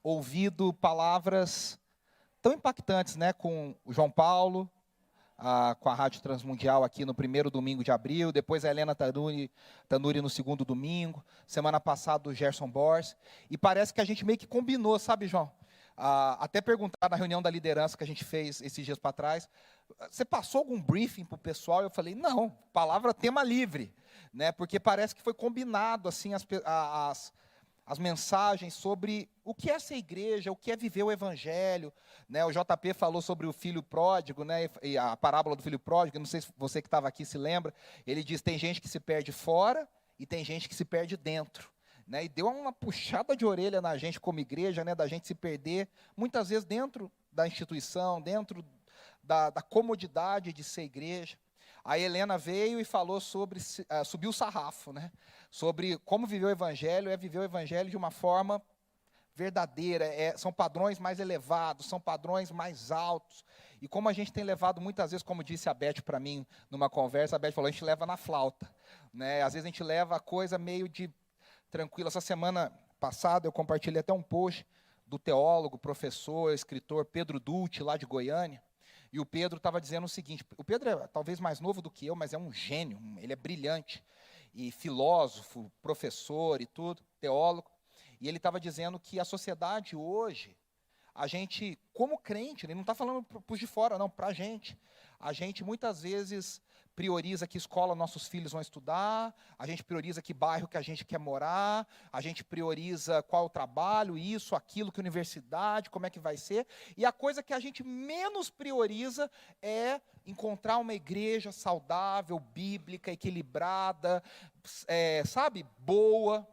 ouvido palavras tão impactantes, né, com o João Paulo, com a Rádio Transmundial aqui no primeiro domingo de abril, depois a Helena Tanuri no segundo domingo, semana passada o Gerson Borges, e parece que a gente meio que combinou, sabe, João? Até perguntar na reunião da liderança que a gente fez esses dias para trás, você passou algum briefing para o pessoal? Eu falei, não, palavra tema livre, né, porque parece que foi combinado assim as mensagens sobre o que é ser igreja, o que é viver o evangelho, né? O JP falou sobre o filho pródigo, né? E a parábola do filho pródigo, não sei se você que estava aqui se lembra, ele diz, tem gente que se perde fora e tem gente que se perde dentro, né? E deu uma puxada de orelha na gente como igreja, né? Da gente se perder, muitas vezes dentro da instituição, dentro da comodidade de ser igreja. A Helena veio e falou sobre, subiu o sarrafo, né? Sobre como viver o evangelho, é viver o evangelho de uma forma verdadeira, são padrões mais elevados, são padrões mais altos, e como a gente tem levado muitas vezes, como disse a Beth para mim, numa conversa, a Beth falou, a gente leva na flauta, né? Às vezes a gente leva a coisa meio de tranquila. Essa semana passada eu compartilhei até um post do teólogo, professor, escritor Pedro Dulce, lá de Goiânia, e o Pedro estava dizendo o seguinte, o Pedro é talvez mais novo do que eu, mas é um gênio, ele é brilhante, e filósofo, professor e tudo, teólogo, e ele estava dizendo que a sociedade hoje, a gente, como crente, ele não está falando para os de fora, não, para a gente muitas vezes prioriza que escola nossos filhos vão estudar, a gente prioriza que bairro que a gente quer morar, a gente prioriza qual o trabalho, isso, aquilo, que universidade, como é que vai ser, e a coisa que a gente menos prioriza é encontrar uma igreja saudável, bíblica, equilibrada, sabe, boa.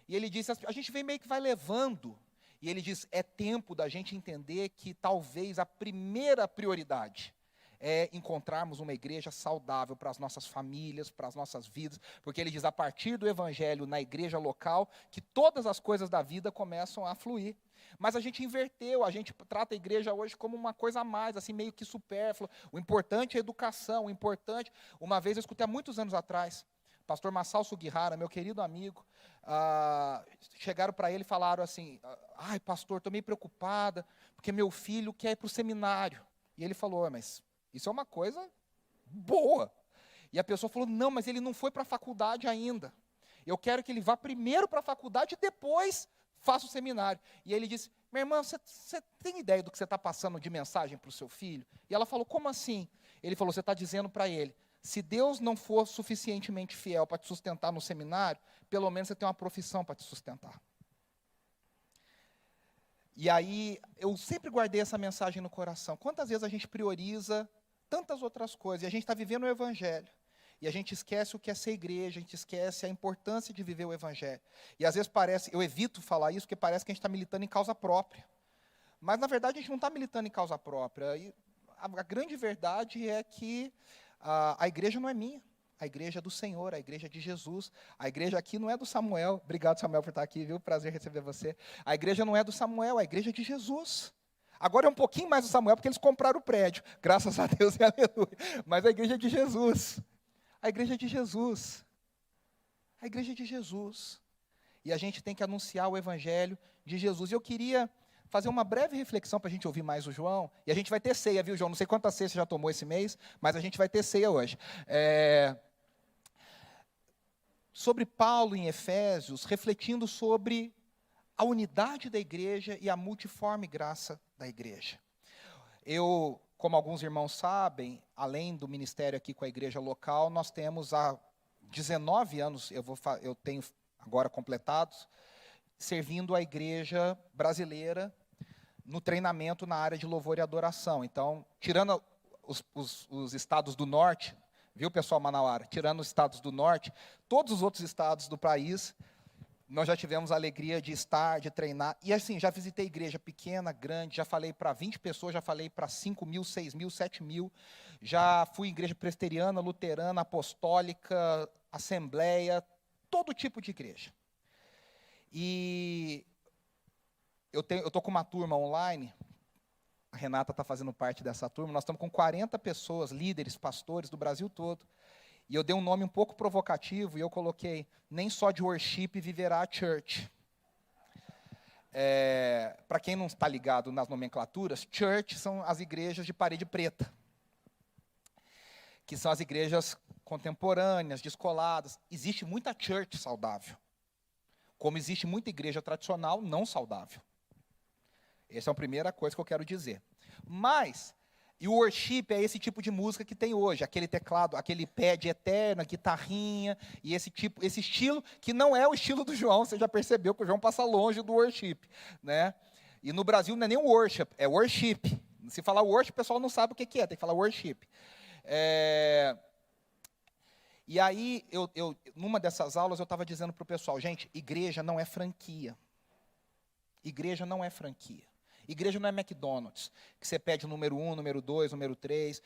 E ele disse, a gente vem meio que vai levando, e ele diz, é tempo da gente entender que talvez a primeira prioridade é encontrarmos uma igreja saudável para as nossas famílias, para as nossas vidas, porque ele diz, a partir do evangelho na igreja local, que todas as coisas da vida começam a fluir. Mas a gente inverteu, a gente trata a igreja hoje como uma coisa a mais, assim, meio que supérflua. O importante é a educação, o importante... Uma vez eu escutei há muitos anos atrás, pastor Massal Sugihara, meu querido amigo, chegaram para ele e falaram assim, ai pastor, estou meio preocupada, porque meu filho quer ir para o seminário. E ele falou, mas isso é uma coisa boa. E a pessoa falou, não, mas ele não foi para a faculdade ainda. Eu quero que ele vá primeiro para a faculdade e depois faça o seminário. E ele disse, minha irmã, você tem ideia do que você está passando de mensagem para o seu filho? E ela falou, como assim? Ele falou, você está dizendo para ele, se Deus não for suficientemente fiel para te sustentar no seminário, pelo menos você tem uma profissão para te sustentar. E aí, eu sempre guardei essa mensagem no coração. Quantas vezes a gente prioriza tantas outras coisas, e a gente está vivendo o evangelho, e a gente esquece o que é ser igreja, a gente esquece a importância de viver o evangelho. E às vezes parece, eu evito falar isso, porque parece que a gente está militando em causa própria. Mas, na verdade, a gente não está militando em causa própria. E a grande verdade é que a igreja não é minha, a igreja é do Senhor, a igreja é de Jesus. A igreja aqui não é do Samuel, obrigado Samuel por estar aqui, viu? Prazer receber você. A igreja não é do Samuel, a igreja é de Jesus. Agora é um pouquinho mais do Samuel, porque eles compraram o prédio, graças a Deus e aleluia. Mas a igreja é de Jesus, a igreja é de Jesus, a igreja é de Jesus. E a gente tem que anunciar o evangelho de Jesus. E eu queria fazer uma breve reflexão para a gente ouvir mais o João, e a gente vai ter ceia, viu, João? Não sei quantas ceias você já tomou esse mês, mas a gente vai ter ceia hoje. Sobre Paulo em Efésios, refletindo sobre a unidade da igreja e a multiforme graça da igreja. Eu, como alguns irmãos sabem, além do ministério aqui com a igreja local, nós temos há 19 anos, eu tenho agora completados, servindo a igreja brasileira no treinamento na área de louvor e adoração. Então, tirando os estados do norte, viu, pessoal manauara? Tirando os estados do norte, todos os outros estados do país, nós já tivemos a alegria de estar, de treinar. E assim, já visitei igreja pequena, grande, já falei para 20 pessoas, já falei para 5 mil, 6 mil, 7 mil. Já fui em igreja presbiteriana, luterana, apostólica, assembleia, todo tipo de igreja. E eu estou com uma turma online, a Renata está fazendo parte dessa turma, nós estamos com 40 pessoas, líderes, pastores do Brasil todo, e eu dei um nome um pouco provocativo, e eu coloquei, nem só de worship viverá a church. Para quem não está ligado nas nomenclaturas, church são as igrejas de parede preta, que são as igrejas contemporâneas, descoladas. Existe muita church saudável, como existe muita igreja tradicional não saudável. Essa é a primeira coisa que eu quero dizer. Mas, e o worship é esse tipo de música que tem hoje, aquele teclado, aquele pad eterno, a guitarrinha, e esse estilo, que não é o estilo do João, você já percebeu que o João passa longe do worship, né? E no Brasil não é nem worship, é worship. Se falar worship, o pessoal não sabe o que é, tem que falar worship. E aí, numa dessas aulas, eu estava dizendo para o pessoal, gente, igreja não é franquia. Igreja não é franquia. Igreja não é McDonald's, que você pede o número 1, número 2, número 3.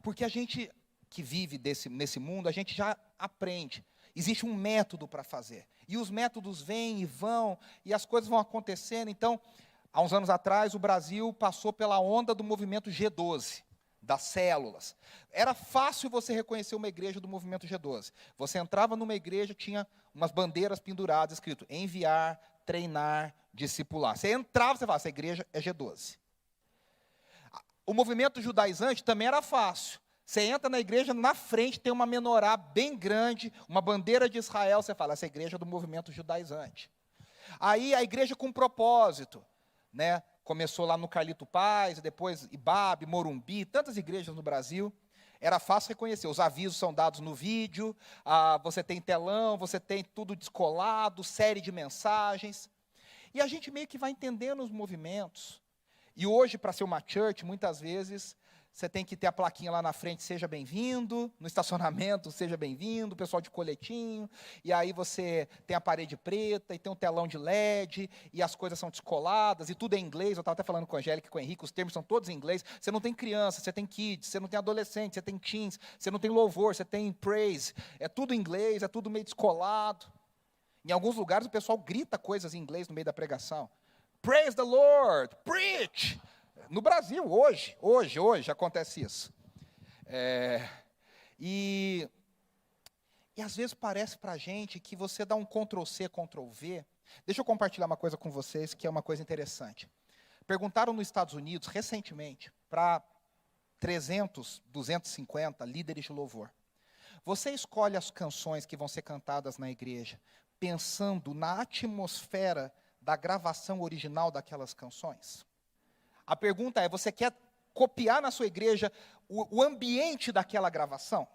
Porque a gente que vive nesse mundo, a gente já aprende. Existe um método para fazer. E os métodos vêm e vão, e as coisas vão acontecendo. Então, há uns anos atrás, o Brasil passou pela onda do movimento G12, das células. Era fácil você reconhecer uma igreja do movimento G12. Você entrava numa igreja, tinha umas bandeiras penduradas, escrito enviar, treinar, discipular. Você entrava, você falava, essa igreja é G12. O movimento judaizante também era fácil. Você entra na igreja, na frente tem uma menorá bem grande, uma bandeira de Israel, você fala, essa igreja é do movimento judaizante. Aí a igreja com propósito, né? Começou lá no Carlito Paz, depois Ibabe, Morumbi, tantas igrejas no Brasil. Era fácil reconhecer, os avisos são dados no vídeo, você tem telão, você tem tudo descolado, série de mensagens. E a gente meio que vai entendendo os movimentos. E hoje, para ser uma church, muitas vezes, você tem que ter a plaquinha lá na frente, seja bem-vindo, no estacionamento, seja bem-vindo, o pessoal de coletinho, e aí você tem a parede preta, e tem um telão de LED, e as coisas são descoladas, e tudo é em inglês, eu estava até falando com a Angélica e com o Henrique, os termos são todos em inglês, você não tem criança, você tem kids, você não tem adolescente, você tem teens, você não tem louvor, você tem praise, é tudo em inglês, é tudo meio descolado. Em alguns lugares o pessoal grita coisas em inglês no meio da pregação. Praise the Lord, preach! No Brasil, hoje acontece isso. E às vezes parece para a gente que você dá um Ctrl+C, Ctrl+V. Deixa eu compartilhar uma coisa com vocês, que é uma coisa interessante. Perguntaram nos Estados Unidos, recentemente, para 300, 250 líderes de louvor. Você escolhe as canções que vão ser cantadas na igreja, pensando na atmosfera da gravação original daquelas canções? A pergunta é, você quer copiar na sua igreja o ambiente daquela gravação?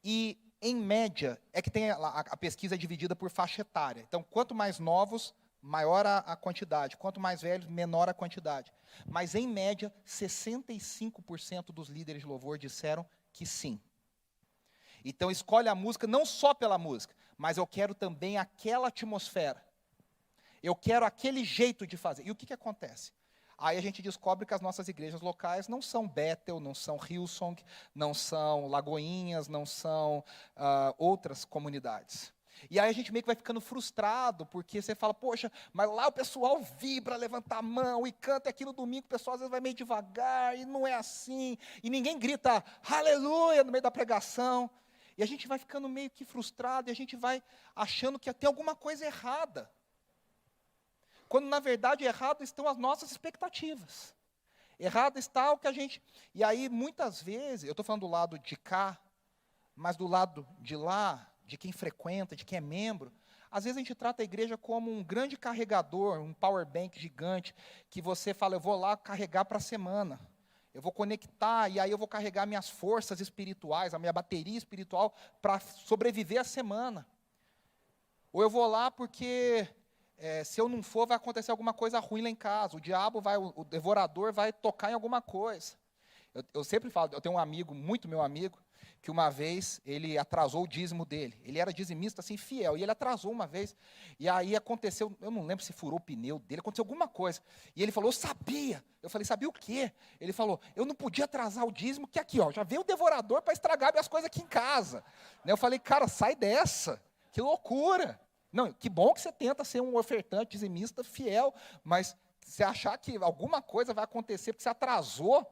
E, em média, é que tem a pesquisa é dividida por faixa etária. Então, quanto mais novos, maior a quantidade. Quanto mais velhos, menor a quantidade. Mas, em média, 65% dos líderes de louvor disseram que sim. Então, escolhe a música não só pela música, mas eu quero também aquela atmosfera. Eu quero aquele jeito de fazer. E o que acontece? Aí a gente descobre que as nossas igrejas locais não são Bethel, não são Hillsong, não são Lagoinhas, não são outras comunidades. E aí a gente meio que vai ficando frustrado, porque você fala, poxa, mas lá o pessoal vibra, levanta a mão e canta, aqui no domingo o pessoal às vezes vai meio devagar, e não é assim, e ninguém grita, aleluia, no meio da pregação. E a gente vai ficando meio que frustrado, e a gente vai achando que tem alguma coisa errada. Quando, na verdade, errado estão as nossas expectativas. Errado está o que a gente... E aí, muitas vezes, eu estou falando do lado de cá, mas do lado de lá, de quem frequenta, de quem é membro, às vezes a gente trata a igreja como um grande carregador, um power bank gigante, que você fala, eu vou lá carregar para a semana. Eu vou conectar, e aí eu vou carregar minhas forças espirituais, a minha bateria espiritual, para sobreviver a semana. Ou eu vou lá porque... se eu não for, vai acontecer alguma coisa ruim lá em casa. O diabo o devorador vai tocar em alguma coisa. Eu sempre falo, eu tenho um amigo, muito meu amigo, que uma vez ele atrasou o dízimo dele. Ele era dizimista assim, fiel, e ele atrasou uma vez. E aí aconteceu, eu não lembro se furou o pneu dele, aconteceu alguma coisa. E ele falou, eu sabia. Eu falei, sabia o quê? Ele falou, eu não podia atrasar o dízimo, que aqui, ó, já veio o devorador para estragar minhas coisas aqui em casa. Eu falei, cara, sai dessa, que loucura. Não, que bom que você tenta ser um ofertante, dizimista, fiel, mas você achar que alguma coisa vai acontecer porque você atrasou,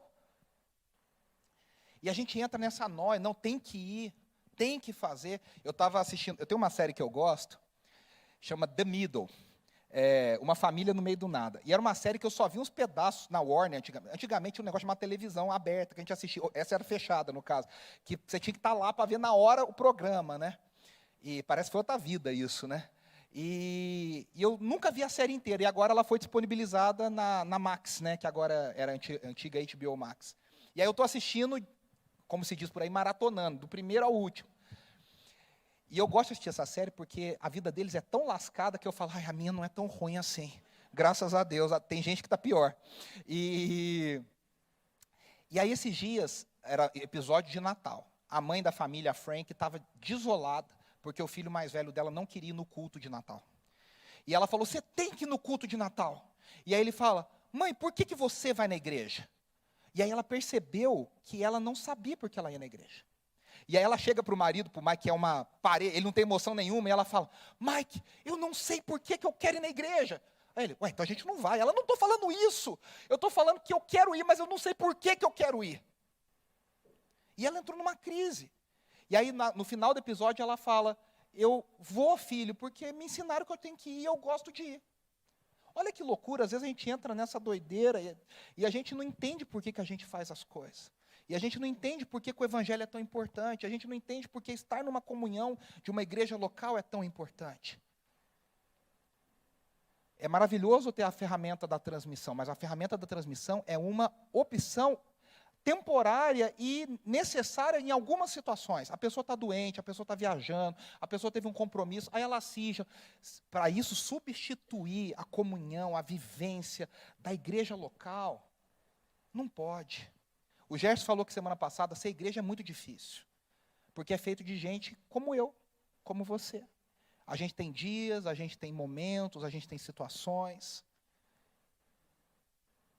e a gente entra nessa noia, não, tem que ir, tem que fazer. Eu estava assistindo, eu tenho uma série que eu gosto, chama The Middle, Uma Família no Meio do Nada. E era uma série que eu só vi uns pedaços na Warner, antigamente um negócio de uma televisão aberta, que a gente assistia, essa era fechada, no caso, que você tinha que estar lá para ver na hora o programa, né? E parece que foi outra vida isso, né? E eu nunca vi a série inteira, e agora ela foi disponibilizada na Max, né? Que agora era a antiga HBO Max. E aí eu estou assistindo, como se diz por aí, maratonando, do primeiro ao último. E eu gosto de assistir essa série porque a vida deles é tão lascada que eu falo, ai, a minha não é tão ruim assim. Graças a Deus, tem gente que está pior. E aí esses dias, era episódio de Natal. A mãe da família, a Frank, estava desolada porque o filho mais velho dela não queria ir no culto de Natal. E ela falou, você tem que ir no culto de Natal. E aí ele fala, mãe, por que você vai na igreja? E aí ela percebeu que ela não sabia por que ela ia na igreja. E aí ela chega para o marido, para o Mike, que é uma parede, ele não tem emoção nenhuma, e ela fala, Mike, eu não sei por que eu quero ir na igreja. Aí ele, ué, então a gente não vai. Ela, não estou falando isso, eu estou falando que eu quero ir, mas eu não sei por que eu quero ir. E ela entrou numa crise. E aí no final do episódio ela fala, eu vou, filho, porque me ensinaram que eu tenho que ir e eu gosto de ir. Olha que loucura, às vezes a gente entra nessa doideira e a gente não entende por que a gente faz as coisas. E a gente não entende por que o evangelho é tão importante, a gente não entende por que estar numa comunhão de uma igreja local é tão importante. É maravilhoso ter a ferramenta da transmissão, mas a ferramenta da transmissão é uma opção temporária e necessária em algumas situações. A pessoa está doente, a pessoa está viajando, a pessoa teve um compromisso, aí ela assiste. Para isso, substituir a comunhão, a vivência da igreja local, não pode. O Gerson falou que semana passada, ser igreja é muito difícil, porque é feito de gente como eu, como você. A gente tem dias, a gente tem momentos, a gente tem situações.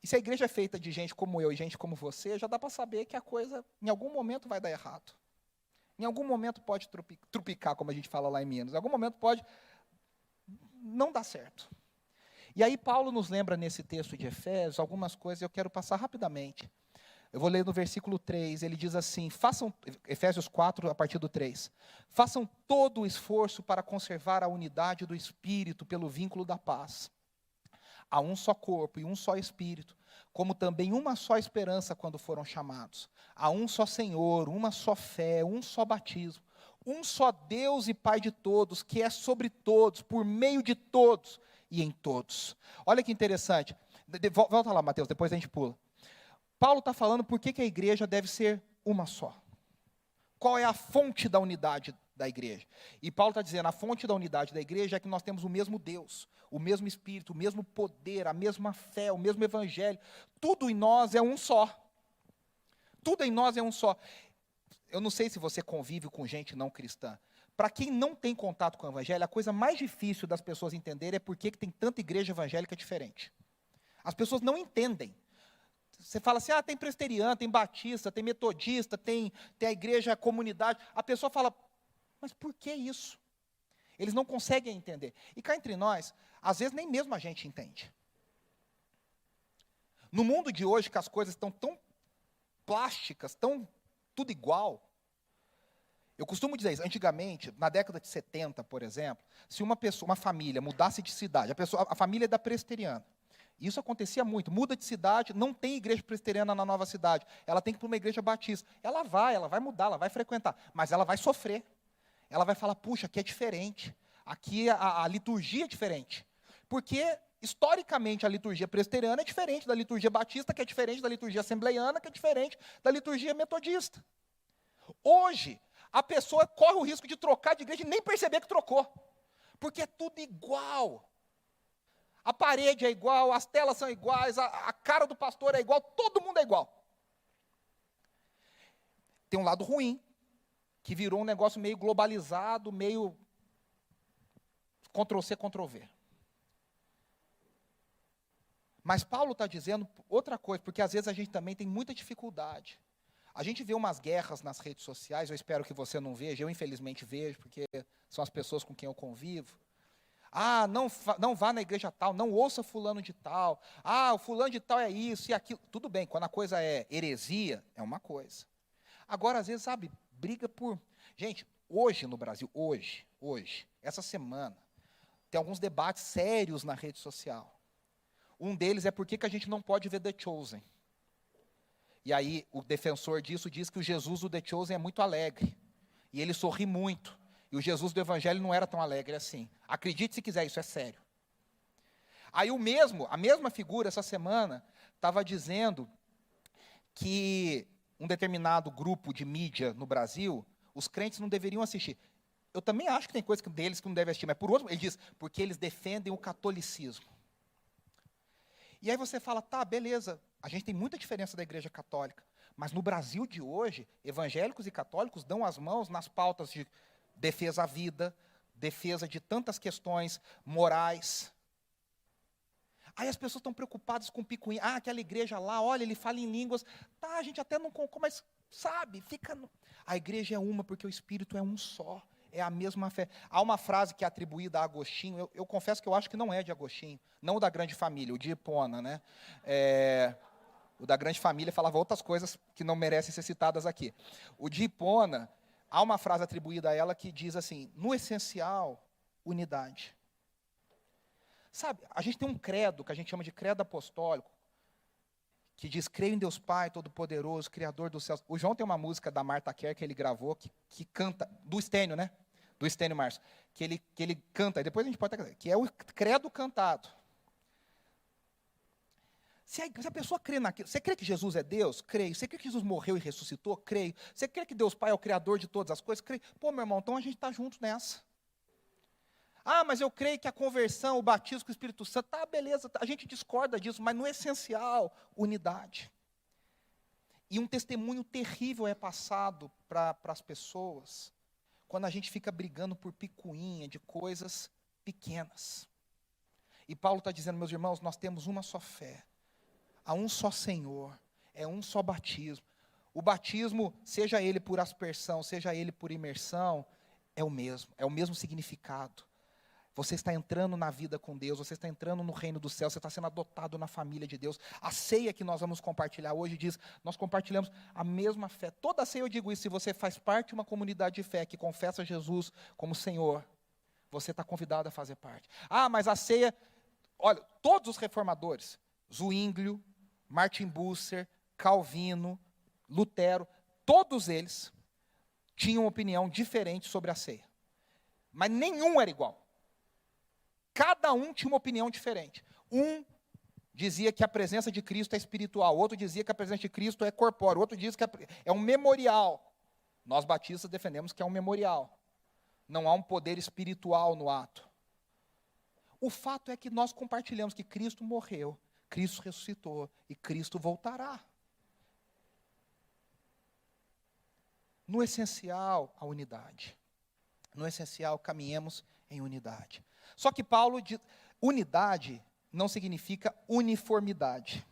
E se a igreja é feita de gente como eu e gente como você, já dá para saber que a coisa, em algum momento, vai dar errado. Em algum momento pode trupicar, como a gente fala lá em Minas. Em algum momento pode não dar certo. E aí Paulo nos lembra nesse texto de Efésios algumas coisas, eu quero passar rapidamente. Eu vou ler no versículo 3, ele diz assim, Efésios 4, a partir do 3. Façam todo o esforço para conservar a unidade do Espírito pelo vínculo da paz. Há um só corpo e um só Espírito, como também uma só esperança quando foram chamados. Há um só Senhor, uma só fé, um só batismo. Um só Deus e Pai de todos, que é sobre todos, por meio de todos e em todos. Olha que interessante. Volta lá, Mateus, depois a gente pula. Paulo está falando por que a igreja deve ser uma só. Qual é a fonte da unidade da igreja? E Paulo está dizendo, a fonte da unidade da igreja é que nós temos o mesmo Deus, o mesmo Espírito, o mesmo poder, a mesma fé, o mesmo Evangelho. Tudo em nós é um só. Tudo em nós é um só. Eu não sei se você convive com gente não cristã. Para quem não tem contato com o Evangelho, a coisa mais difícil das pessoas entenderem é por que tem tanta igreja evangélica diferente. As pessoas não entendem. Você fala assim, tem presbiteriano, tem batista, tem metodista, tem a igreja, a comunidade. A pessoa fala, mas por que isso? Eles não conseguem entender. E cá entre nós, às vezes nem mesmo a gente entende. No mundo de hoje, que as coisas estão tão plásticas, tão tudo igual. Eu costumo dizer isso, antigamente, na década de 70, por exemplo, se uma família mudasse de cidade, a família é da presbiteriana. Isso acontecia muito. Muda de cidade, não tem igreja presbiteriana na nova cidade. Ela tem que ir para uma igreja batista. Ela vai mudar, ela vai frequentar. Mas ela vai sofrer. Ela vai falar, puxa, aqui é diferente. Aqui a liturgia é diferente. Porque, historicamente, a liturgia presbiteriana é diferente da liturgia batista, que é diferente da liturgia assembleiana, que é diferente da liturgia metodista. Hoje, a pessoa corre o risco de trocar de igreja e nem perceber que trocou. Porque é tudo igual. A parede é igual, as telas são iguais, a cara do pastor é igual, todo mundo é igual. Tem um lado ruim, que virou um negócio meio globalizado, meio Ctrl-C, Ctrl-V. Mas Paulo está dizendo outra coisa, porque às vezes a gente também tem muita dificuldade. A gente vê umas guerras nas redes sociais, eu espero que você não veja, eu infelizmente vejo, porque são as pessoas com quem eu convivo. Não vá na igreja tal, não ouça fulano de tal. O fulano de tal é isso e aquilo. Tudo bem, quando a coisa é heresia, é uma coisa. Agora, às vezes, briga por... Gente, hoje no Brasil, hoje, essa semana, tem alguns debates sérios na rede social. Um deles é por que a gente não pode ver The Chosen. E aí o defensor disso diz que o Jesus do The Chosen é muito alegre. E ele sorri muito. E o Jesus do Evangelho não era tão alegre assim. Acredite se quiser, isso é sério. Aí a mesma figura essa semana estava dizendo que um determinado grupo de mídia no Brasil, os crentes não deveriam assistir. Eu também acho que tem coisa deles que não devem assistir, mas por outro, ele diz, porque eles defendem o catolicismo. E aí você fala, tá, beleza, a gente tem muita diferença da Igreja Católica, mas no Brasil de hoje, evangélicos e católicos dão as mãos nas pautas de defesa à vida, defesa de tantas questões morais. Aí as pessoas estão preocupadas com o picuinha. Ah, aquela igreja lá, olha, ele fala em línguas. Tá, a gente até não concordou, mas sabe, fica... A igreja é uma porque o Espírito é um só. É a mesma fé. Há uma frase que é atribuída a Agostinho, eu confesso que eu acho que não é de Agostinho, não o da Grande Família, o de Hipona, né? O da Grande Família falava outras coisas que não merecem ser citadas aqui. O de Hipona, há uma frase atribuída a ela que diz assim, no essencial, unidade. Sabe, a gente tem um credo, que a gente chama de credo apostólico, que diz, creio em Deus Pai, Todo-Poderoso, Criador dos céus. O João tem uma música da Marta Kerr que ele gravou, que canta, do Estênio, né? Do Estênio Márcio, que ele canta, depois a gente pode até, que é o credo cantado. Se a pessoa crê naquilo, você crê que Jesus é Deus? Creio. Você crê que Jesus morreu e ressuscitou? Creio. Você crê que Deus Pai é o Criador de todas as coisas? Creio. Pô, meu irmão, então a gente está junto nessa. Ah, mas eu creio que a conversão, o batismo com o Espírito Santo, tá, beleza, a gente discorda disso, mas no essencial, unidade. E um testemunho terrível é passado para as pessoas, quando a gente fica brigando por picuinha de coisas pequenas. E Paulo está dizendo, meus irmãos, nós temos uma só fé, há um só Senhor, é um só batismo. O batismo, seja ele por aspersão, seja ele por imersão, é o mesmo significado. Você está entrando na vida com Deus, você está entrando no reino do céu, você está sendo adotado na família de Deus. A ceia que nós vamos compartilhar hoje diz, nós compartilhamos a mesma fé. Toda a ceia eu digo isso, se você faz parte de uma comunidade de fé que confessa Jesus como Senhor, você está convidado a fazer parte. Ah, mas a ceia, olha, todos os reformadores, Zwinglio, Martin Bucer, Calvino, Lutero, todos eles tinham opinião diferente sobre a ceia. Mas nenhum era igual. Cada um tinha uma opinião diferente. Um dizia que a presença de Cristo é espiritual, outro dizia que a presença de Cristo é corpórea, outro diz que é um memorial. Nós batistas defendemos que é um memorial. Não há um poder espiritual no ato. O fato é que nós compartilhamos que Cristo morreu, Cristo ressuscitou e Cristo voltará. No essencial, a unidade. No essencial, caminhemos em unidade. Só que Paulo diz, unidade não significa uniformidade.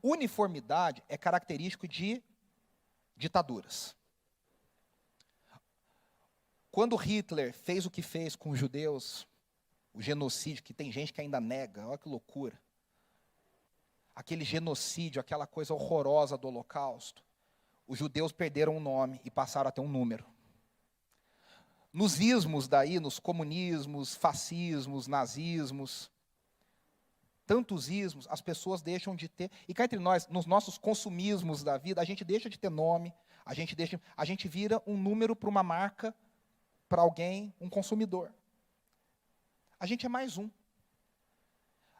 Uniformidade é característico de ditaduras. Quando Hitler fez o que fez com os judeus, o genocídio, que tem gente que ainda nega, olha que loucura. Aquele genocídio, aquela coisa horrorosa do Holocausto, os judeus perderam o nome e passaram a ter um número. Nos ismos daí, nos comunismos, fascismos, nazismos, tantos ismos, as pessoas deixam de ter, e cá entre nós, nos nossos consumismos da vida, a gente deixa de ter nome, a gente vira um número para uma marca, para alguém, um consumidor. A gente é mais um.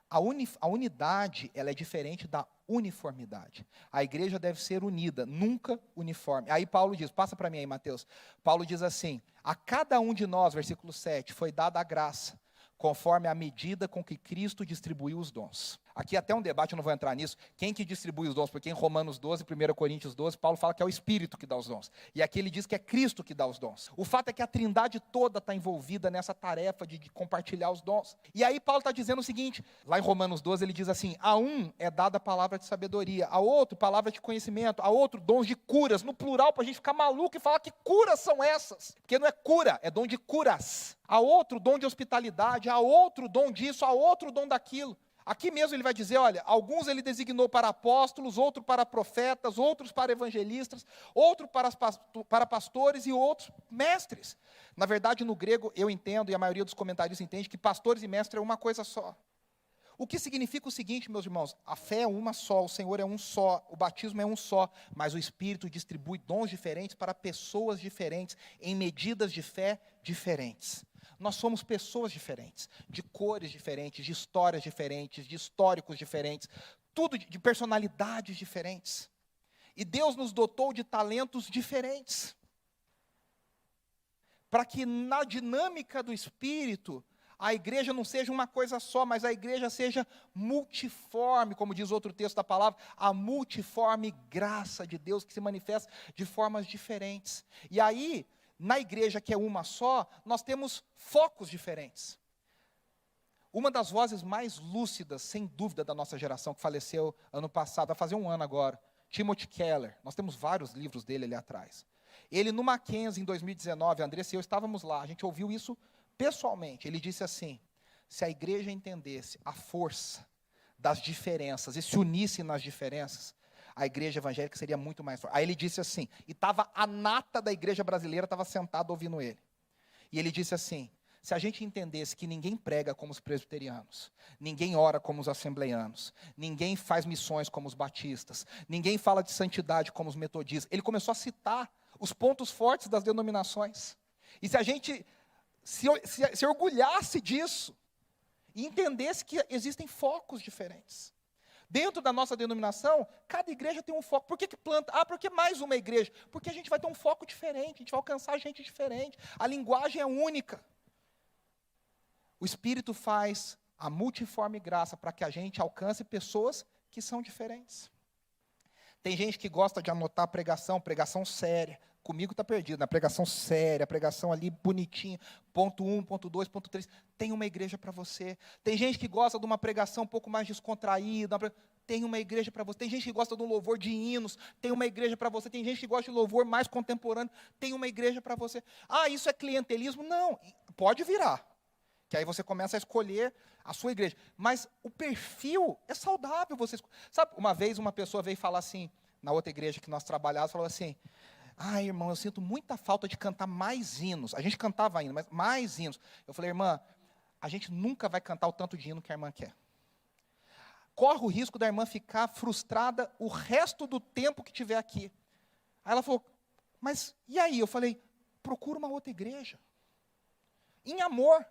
A unidade, ela é diferente da uniformidade. A igreja deve ser unida, nunca uniforme. Aí Paulo diz, passa para mim aí, Mateus. Paulo diz assim, a cada um de nós, versículo 7, foi dada a graça, conforme a medida com que Cristo distribuiu os dons. Aqui até um debate, eu não vou entrar nisso, quem que distribui os dons, porque em Romanos 12, 1 Coríntios 12, Paulo fala que é o Espírito que dá os dons, e aqui ele diz que é Cristo que dá os dons. O fato é que a Trindade toda está envolvida nessa tarefa de compartilhar os dons. E aí Paulo está dizendo o seguinte, lá em Romanos 12 ele diz assim, a um é dada a palavra de sabedoria, a outro palavra de conhecimento, a outro dons de curas, no plural, para a gente ficar maluco e falar que curas são essas, porque não é cura, é dom de curas. A outro dom de hospitalidade, a outro dom disso, a outro dom daquilo. Aqui mesmo ele vai dizer, olha, alguns ele designou para apóstolos, outros para profetas, outros para evangelistas, outros para pastores e outros mestres. Na verdade, no grego, eu entendo, e a maioria dos comentaristas entende, que pastores e mestres é uma coisa só. O que significa o seguinte, meus irmãos, a fé é uma só, o Senhor é um só, o batismo é um só, mas o Espírito distribui dons diferentes para pessoas diferentes, em medidas de fé diferentes. Nós somos pessoas diferentes, de cores diferentes, de histórias diferentes, de históricos diferentes, tudo de personalidades diferentes. E Deus nos dotou de talentos diferentes. Para que na dinâmica do Espírito, a igreja não seja uma coisa só, mas a igreja seja multiforme, como diz outro texto da palavra, a multiforme graça de Deus que se manifesta de formas diferentes. E aí, na igreja que é uma só, nós temos focos diferentes. Uma das vozes mais lúcidas, sem dúvida, da nossa geração, que faleceu ano passado, vai fazer um ano agora, Timothy Keller. Nós temos vários livros dele ali atrás. Ele, no Mackenzie, em 2019, a Andressa e eu estávamos lá, a gente ouviu isso pessoalmente. Ele disse assim, se a igreja entendesse a força das diferenças e se unisse nas diferenças, a igreja evangélica seria muito mais forte. Aí ele disse assim, e estava a nata da igreja brasileira, estava sentado ouvindo ele. E ele disse assim, se a gente entendesse que ninguém prega como os presbiterianos, ninguém ora como os assembleianos, ninguém faz missões como os batistas, ninguém fala de santidade como os metodistas, ele começou a citar os pontos fortes das denominações. E se a gente se orgulhasse disso, e entendesse que existem focos diferentes. Dentro da nossa denominação, cada igreja tem um foco. Por que planta? Porque mais uma igreja. Porque a gente vai ter um foco diferente, a gente vai alcançar gente diferente. A linguagem é única. O Espírito faz a multiforme graça para que a gente alcance pessoas que são diferentes. Tem gente que gosta de anotar pregação séria. Comigo está perdido, na pregação séria, pregação ali bonitinha, ponto 1, ponto 2, ponto 3, tem uma igreja para você. Tem gente que gosta de uma pregação um pouco mais descontraída, tem uma igreja para você. Tem gente que gosta de um louvor de hinos, tem uma igreja para você. Tem gente que gosta de louvor mais contemporâneo, tem uma igreja para você. Isso é clientelismo? Não, pode virar, que aí você começa a escolher a sua igreja. Mas o perfil é saudável. Sabe, uma vez uma pessoa veio falar assim, na outra igreja que nós trabalhávamos, falou assim, irmão, eu sinto muita falta de cantar mais hinos. A gente cantava ainda, mas mais hinos. Eu falei, irmã, a gente nunca vai cantar o tanto de hino que a irmã quer. Corre o risco da irmã ficar frustrada o resto do tempo que tiver aqui. Aí ela falou, mas e aí? Eu falei, procura uma outra igreja. Em amor.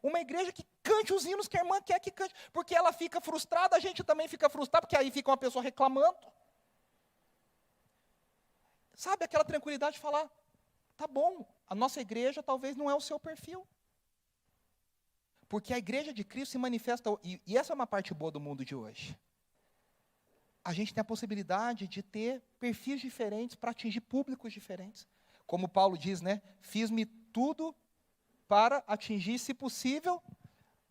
Uma igreja que cante os hinos que a irmã quer que cante. Porque ela fica frustrada, a gente também fica frustrado, porque aí fica uma pessoa reclamando. Sabe, aquela tranquilidade de falar, tá bom, a nossa igreja talvez não é o seu perfil. Porque a igreja de Cristo se manifesta, e essa é uma parte boa do mundo de hoje. A gente tem a possibilidade de ter perfis diferentes para atingir públicos diferentes. Como Paulo diz, né? Fiz-me tudo para atingir, se possível,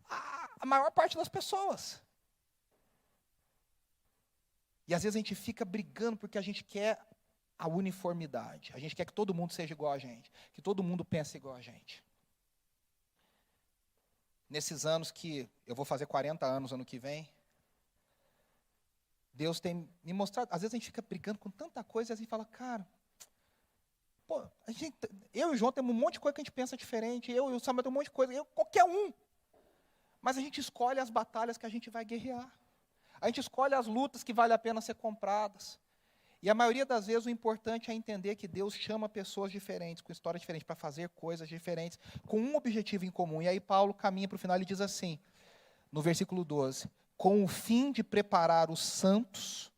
a maior parte das pessoas. E às vezes a gente fica brigando porque a gente quer a uniformidade. A gente quer que todo mundo seja igual a gente, que todo mundo pense igual a gente. Nesses anos que eu vou fazer 40 anos ano que vem, Deus tem me mostrado, às vezes a gente fica brigando com tanta coisa, e a gente fala, cara, eu e o João temos um monte de coisa que a gente pensa diferente, eu e o Samuel temos um monte de coisa, qualquer um. Mas a gente escolhe as batalhas que a gente vai guerrear. A gente escolhe as lutas que vale a pena ser compradas. E a maioria das vezes o importante é entender que Deus chama pessoas diferentes, com histórias diferentes, para fazer coisas diferentes, com um objetivo em comum. E aí Paulo caminha para o final e diz assim, no versículo 12, com o fim de preparar os santos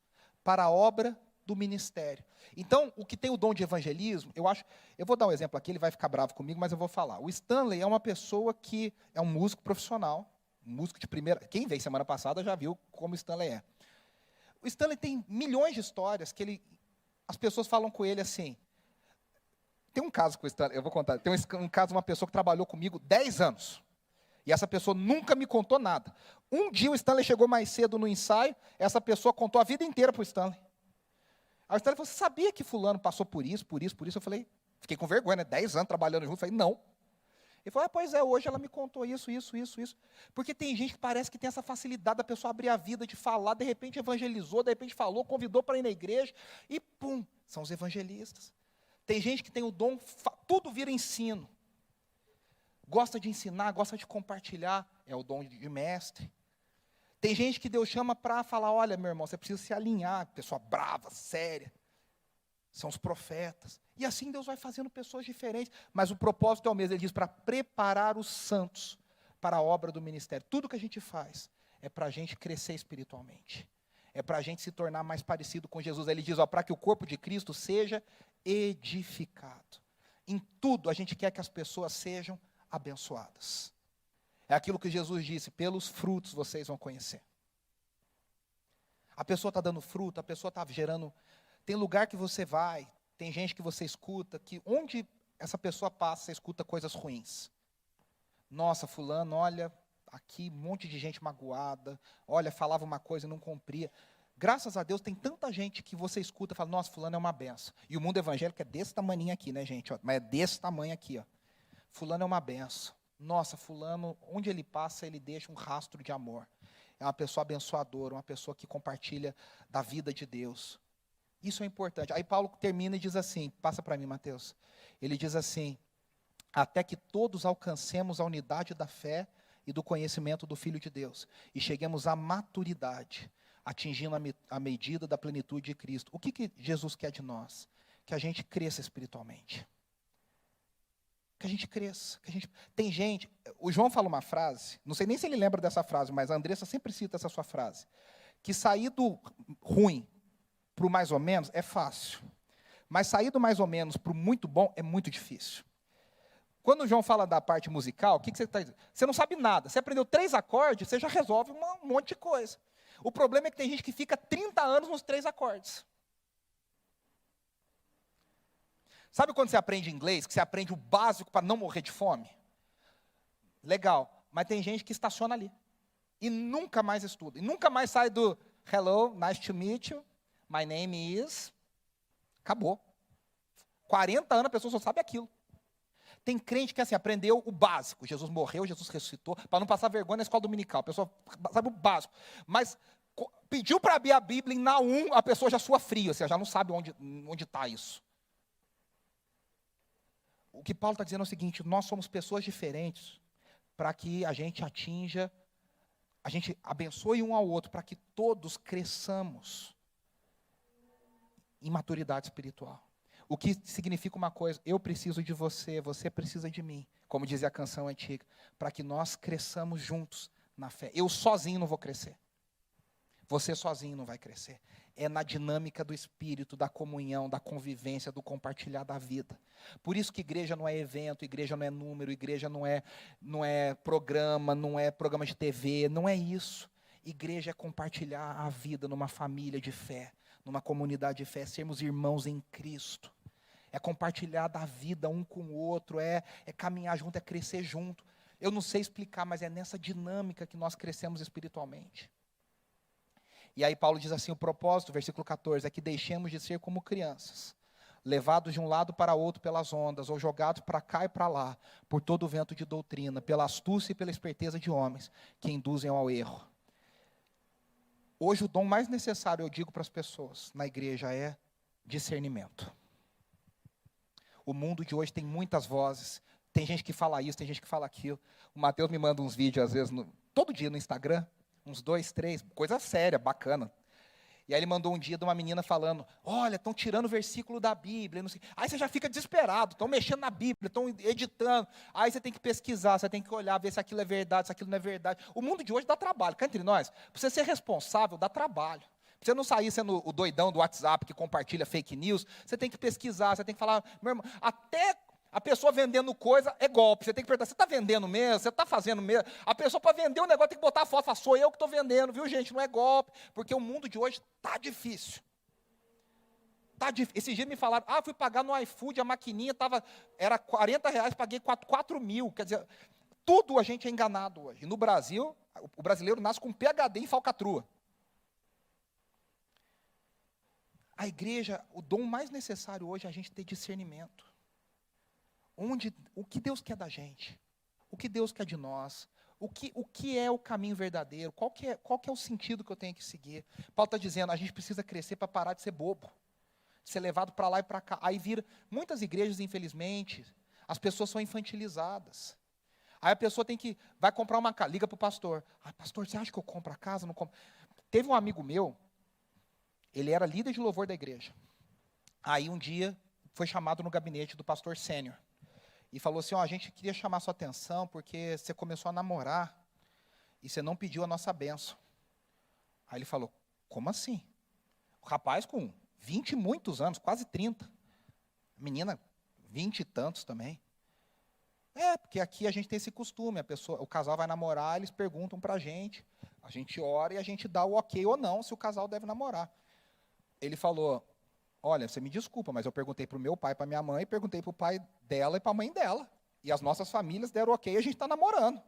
para a obra do ministério. Então, o que tem o dom de evangelismo, eu vou dar um exemplo aqui, ele vai ficar bravo comigo, mas eu vou falar. O Stanley é uma pessoa que é um músico profissional, um músico de primeira, quem veio semana passada já viu como o Stanley é. O Stanley tem milhões de histórias que as pessoas falam com ele assim. Tem um caso com o Stanley, eu vou contar. Tem um caso de uma pessoa que trabalhou comigo 10 anos. E essa pessoa nunca me contou nada. Um dia o Stanley chegou mais cedo no ensaio, essa pessoa contou a vida inteira para o Stanley. Aí o Stanley falou, você sabia que fulano passou por isso, por isso, por isso? Eu falei, fiquei com vergonha, né? 10 anos trabalhando junto. Eu falei, não. Ele falou, pois é, hoje ela me contou isso. Porque tem gente que parece que tem essa facilidade da pessoa abrir a vida, de falar, de repente evangelizou, de repente falou, convidou para ir na igreja, e pum, são os evangelistas. Tem gente que tem o dom, tudo vira ensino. Gosta de ensinar, gosta de compartilhar, é o dom de mestre. Tem gente que Deus chama para falar, olha, meu irmão, você precisa se alinhar, pessoa brava, séria. São os profetas. E assim Deus vai fazendo pessoas diferentes. Mas o propósito é o mesmo. Ele diz para preparar os santos para a obra do ministério. Tudo que a gente faz é para a gente crescer espiritualmente. É para a gente se tornar mais parecido com Jesus. Ele diz, para que o corpo de Cristo seja edificado. Em tudo a gente quer que as pessoas sejam abençoadas. É aquilo que Jesus disse, pelos frutos vocês vão conhecer. A pessoa está dando fruto, a pessoa está gerando... Tem lugar que você vai, tem gente que você escuta, que onde essa pessoa passa, você escuta coisas ruins. Nossa, fulano, olha, aqui um monte de gente magoada, olha, falava uma coisa e não cumpria. Graças a Deus tem tanta gente que você escuta e fala, nossa, fulano é uma benção. E o mundo evangélico é desse tamanho aqui, né, gente? Mas é desse tamanho aqui, ó. Fulano é uma benção. Nossa, fulano, onde ele passa, ele deixa um rastro de amor. É uma pessoa abençoadora, uma pessoa que compartilha da vida de Deus. Isso é importante. Aí Paulo termina e diz assim, passa para mim, Mateus. Ele diz assim, até que todos alcancemos a unidade da fé e do conhecimento do Filho de Deus, e cheguemos à maturidade, atingindo a medida da plenitude de Cristo. O que Jesus quer de nós? Que a gente cresça espiritualmente. Que a gente cresça. Tem gente, o João fala uma frase, não sei nem se ele lembra dessa frase, mas a Andressa sempre cita essa sua frase, que sair do ruim para o mais ou menos é fácil. Mas sair do mais ou menos para o muito bom é muito difícil. Quando o João fala da parte musical, o que você está dizendo? Você não sabe nada. Você aprendeu 3 acordes, você já resolve um monte de coisa. O problema é que tem gente que fica 30 anos nos 3 acordes. Sabe quando você aprende inglês, que você aprende o básico para não morrer de fome? Legal. Mas tem gente que estaciona ali. E nunca mais estuda. E nunca mais sai do hello, nice to meet you. My name is... Acabou. 40 anos a pessoa só sabe aquilo. Tem crente que assim, aprendeu o básico. Jesus morreu, Jesus ressuscitou, para não passar vergonha na escola dominical. A pessoa sabe o básico. Mas pediu para abrir a Bíblia em Naum, a pessoa já sua frio. Você já não sabe onde está isso. O que Paulo está dizendo é o seguinte, nós somos pessoas diferentes para que a gente atinja, a gente abençoe um ao outro, para que todos cresçamos em maturidade espiritual. O que significa uma coisa, eu preciso de você, você precisa de mim, como dizia a canção antiga, para que nós cresçamos juntos na fé. Eu sozinho não vou crescer. Você sozinho não vai crescer. É na dinâmica do Espírito, da comunhão, da convivência, do compartilhar da vida. Por isso que igreja não é evento, igreja não é número, igreja não é programa, não é programa de TV, não é isso. Igreja é compartilhar a vida numa família de fé, numa comunidade de fé, sermos irmãos em Cristo. É compartilhar da vida um com o outro, é caminhar junto, é crescer junto. Eu não sei explicar, mas é nessa dinâmica que nós crescemos espiritualmente. E aí Paulo diz assim, o propósito, versículo 14, é que deixemos de ser como crianças, levados de um lado para outro pelas ondas, ou jogados para cá e para lá, por todo o vento de doutrina, pela astúcia e pela esperteza de homens, que induzem ao erro. Hoje o dom mais necessário, eu digo para as pessoas, na igreja é discernimento. O mundo de hoje tem muitas vozes, tem gente que fala isso, tem gente que fala aquilo. O Mateus me manda uns vídeos, às vezes, todo dia no Instagram, uns 2, 3, coisa séria, bacana. E aí ele mandou um dia de uma menina falando, olha, estão tirando o versículo da Bíblia, não sei. Aí você já fica desesperado, estão mexendo na Bíblia, estão editando. Aí você tem que pesquisar, você tem que olhar, ver se aquilo é verdade, se aquilo não é verdade. O mundo de hoje dá trabalho, cá entre nós, para você ser responsável, dá trabalho. Para você não sair sendo o doidão do WhatsApp que compartilha fake news, você tem que pesquisar, você tem que falar, meu irmão, até a pessoa vendendo coisa é golpe. Você tem que perguntar, você está vendendo mesmo? Você está fazendo mesmo? A pessoa para vender um negócio tem que botar a foto, fala, sou eu que estou vendendo, viu gente? Não é golpe, porque o mundo de hoje está difícil. Tá difícil. Esse dia me falaram, fui pagar no iFood, a maquininha era R$40, paguei 4 mil. Quer dizer, tudo a gente é enganado hoje. No Brasil, o brasileiro nasce com PhD em falcatrua. A igreja, o dom mais necessário hoje é a gente ter discernimento. O que Deus quer da gente? o que Deus quer de nós, o que é o caminho verdadeiro, qual que é o sentido que eu tenho que seguir. Paulo está dizendo, a gente precisa crescer para parar de ser bobo, de ser levado para lá e para cá. Aí vira, muitas igrejas, infelizmente, as pessoas são infantilizadas. Aí a pessoa vai comprar uma casa, liga para o pastor. Pastor, você acha que eu compro a casa? Não compro. Teve um amigo meu, ele era líder de louvor da igreja. Aí um dia foi chamado no gabinete do pastor sênior. E falou assim, a gente queria chamar sua atenção porque você começou a namorar e você não pediu a nossa bênção. Aí ele falou, como assim? O rapaz com 20 e muitos anos, quase 30. Menina, 20 e tantos também. Porque aqui a gente tem esse costume, o casal vai namorar, eles perguntam para a gente ora e a gente dá o ok ou não se o casal deve namorar. Ele falou, olha, você me desculpa, mas eu perguntei para o meu pai, para a minha mãe, perguntei para o pai dela e para a mãe dela. E as nossas famílias deram ok, a gente está namorando.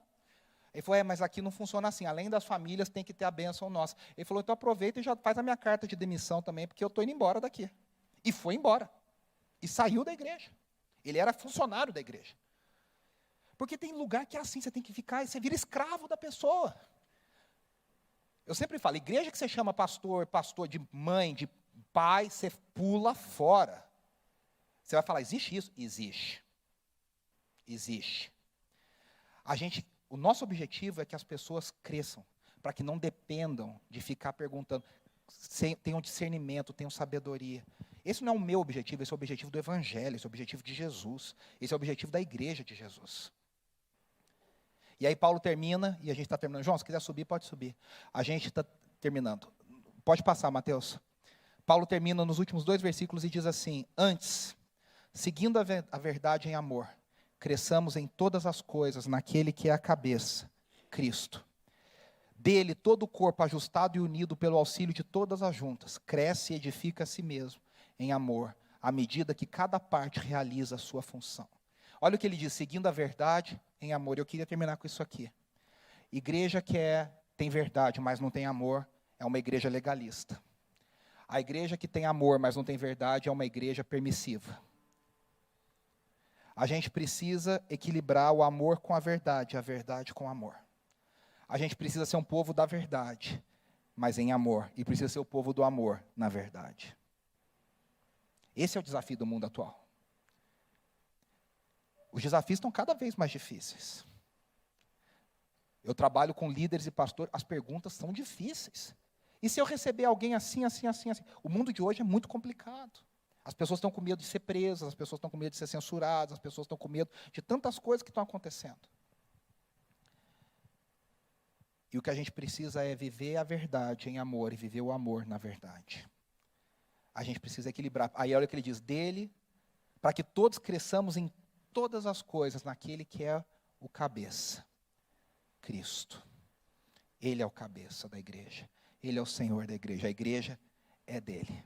Ele falou, mas aqui não funciona assim, além das famílias tem que ter a bênção nossa. Ele falou, então aproveita e já faz a minha carta de demissão também, porque eu estou indo embora daqui. E foi embora. E saiu da igreja. Ele era funcionário da igreja. Porque tem lugar que é assim, você tem que ficar, e você vira escravo da pessoa. Eu sempre falo, igreja que você chama pastor de mãe, de pai, você pula fora. Você vai falar, existe isso? Existe. Existe. O nosso objetivo é que as pessoas cresçam, para que não dependam de ficar perguntando, tenham discernimento, tenham sabedoria. Esse não é o meu objetivo, esse é o objetivo do Evangelho, esse é o objetivo de Jesus, esse é o objetivo da igreja de Jesus. E aí Paulo termina, e a gente está terminando. João, se quiser subir, pode subir. A gente está terminando. Pode passar, Mateus. Paulo termina nos últimos 2 versículos e diz assim, antes, seguindo a verdade em amor, cresçamos em todas as coisas naquele que é a cabeça, Cristo. Dele, todo o corpo, ajustado e unido pelo auxílio de todas as juntas, cresce e edifica a si mesmo em amor, à medida que cada parte realiza a sua função. Olha o que ele diz, seguindo a verdade em amor. Eu queria terminar com isso aqui. Igreja que tem verdade, mas não tem amor, é uma igreja legalista. A igreja que tem amor, mas não tem verdade, é uma igreja permissiva. A gente precisa equilibrar o amor com a verdade com o amor. A gente precisa ser um povo da verdade, mas em amor. E precisa ser o povo do amor na verdade. Esse é o desafio do mundo atual. Os desafios estão cada vez mais difíceis. Eu trabalho com líderes e pastores, as perguntas são difíceis. E se eu receber alguém assim? O mundo de hoje é muito complicado. As pessoas estão com medo de ser presas, as pessoas estão com medo de ser censuradas, as pessoas estão com medo de tantas coisas que estão acontecendo. E o que a gente precisa é viver a verdade em amor e viver o amor na verdade. A gente precisa equilibrar. Aí olha o que ele diz, dele, para que todos cresçamos em todas as coisas naquele que é o cabeça, Cristo. Ele é o cabeça da igreja. Ele é o Senhor da igreja. A igreja é dele.